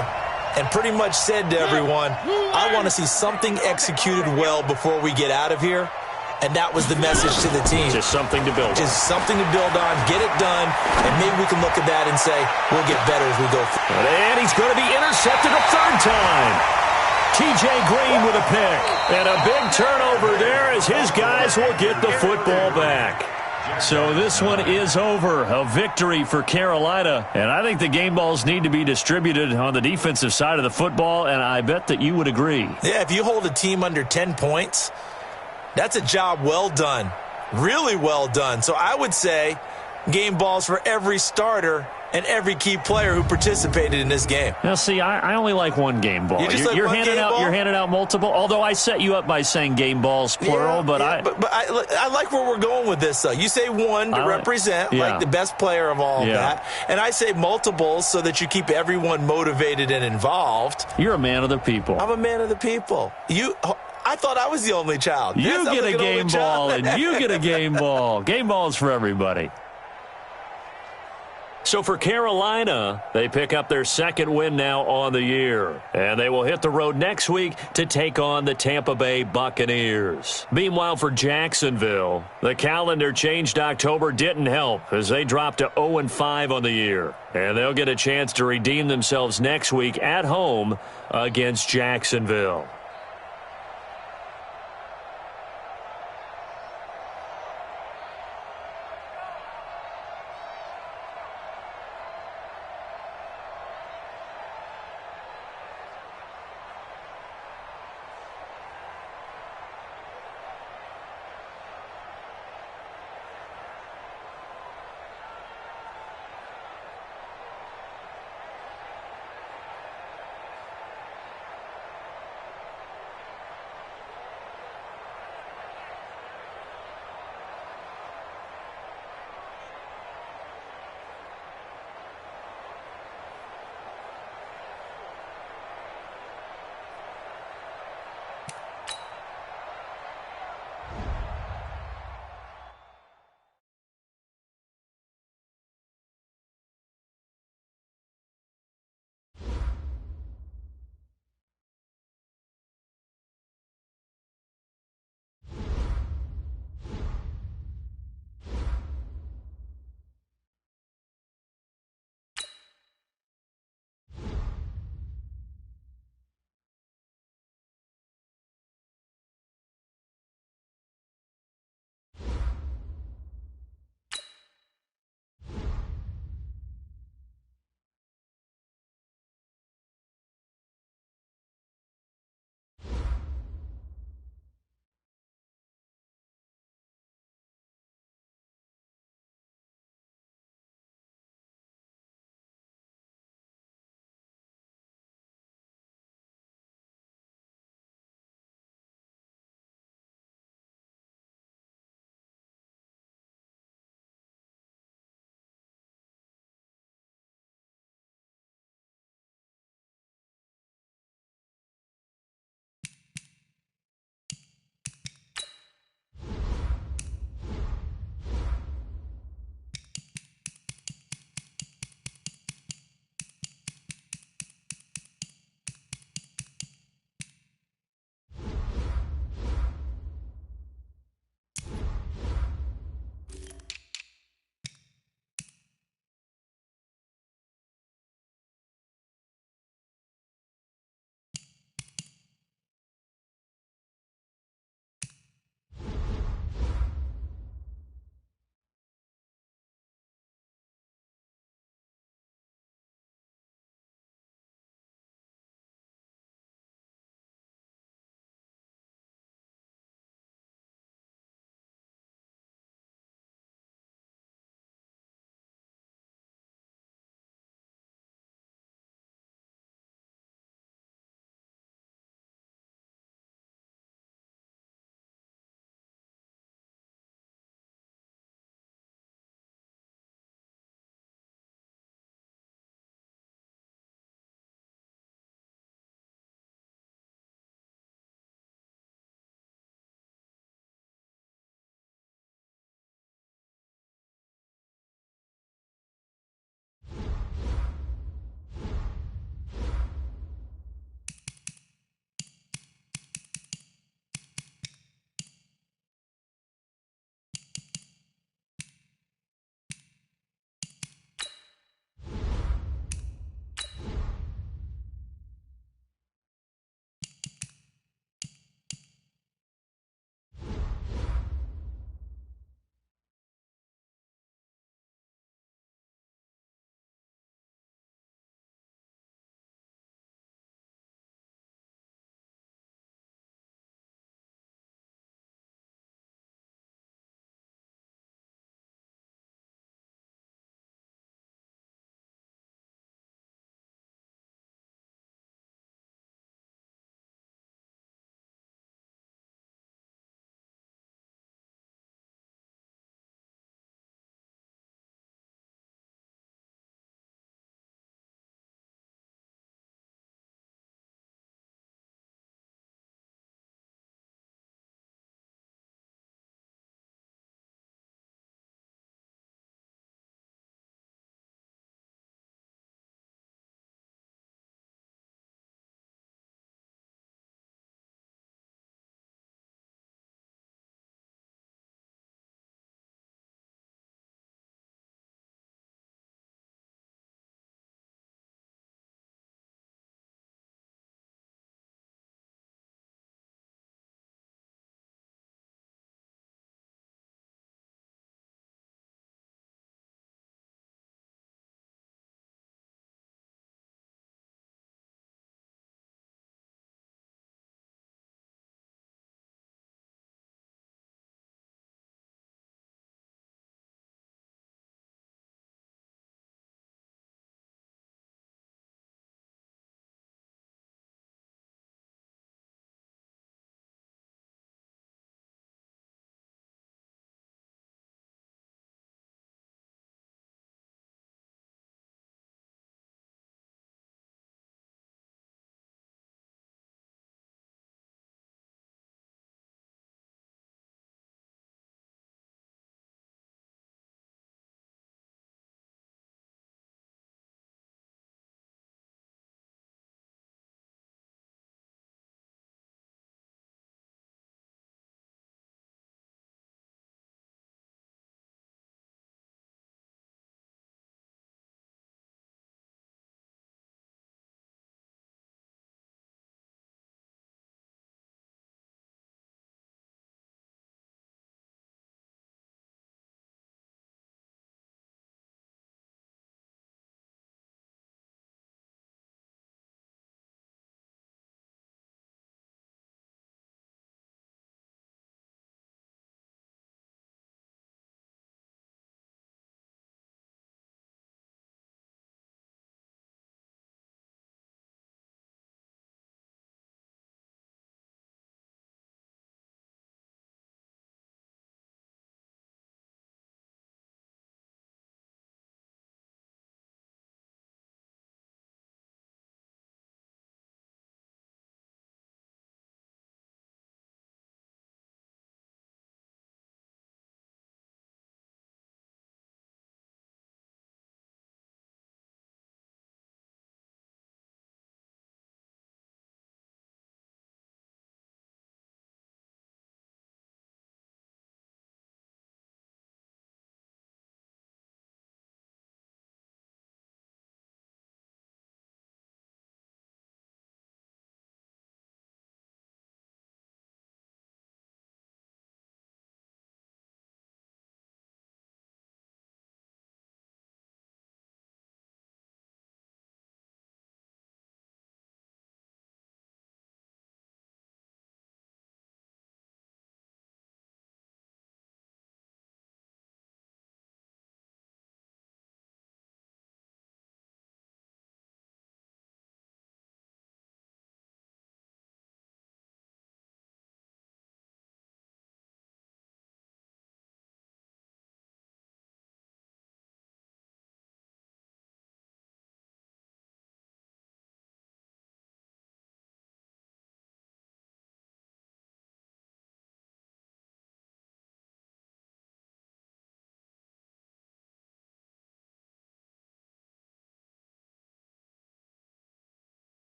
Speaker 2: and pretty much said to everyone, I want to see something executed well before we get out of here. And that was the message to the team.
Speaker 1: Just something to build on.
Speaker 2: Just something to build on, get it done, and maybe we can look at that and say, we'll get better as we go forward.
Speaker 1: And he's going to be intercepted a third time. T.J. Green with a pick. And a big turnover there as his guys will get the football back. So this one is over. A victory for Carolina. And I think the game balls need to be distributed on the defensive side of the football, and I bet that you would agree.
Speaker 2: Yeah, if you hold a team under 10 points, that's a job well done, really well done. So I would say game balls for every starter and every key player who participated in this game.
Speaker 1: Now, see, I only like one game ball. You're handing out multiple. Although I set you up by saying game balls plural, but
Speaker 2: I like where we're going with this. Though you say one to represent like the best player of all of that, and I say multiples so that you keep everyone motivated and involved.
Speaker 1: You're a man of the people.
Speaker 2: I'm a man of the people. I thought I was the only child.
Speaker 1: You get a game ball, and you get a game ball. Game balls for everybody. So for Carolina, they pick up their second win now on the year. And they will hit the road next week to take on the Tampa Bay Buccaneers. Meanwhile, for Jacksonville, the calendar changed October didn't help as they dropped to 0-5 on the year. And they'll get a chance to redeem themselves next week at home against Jacksonville.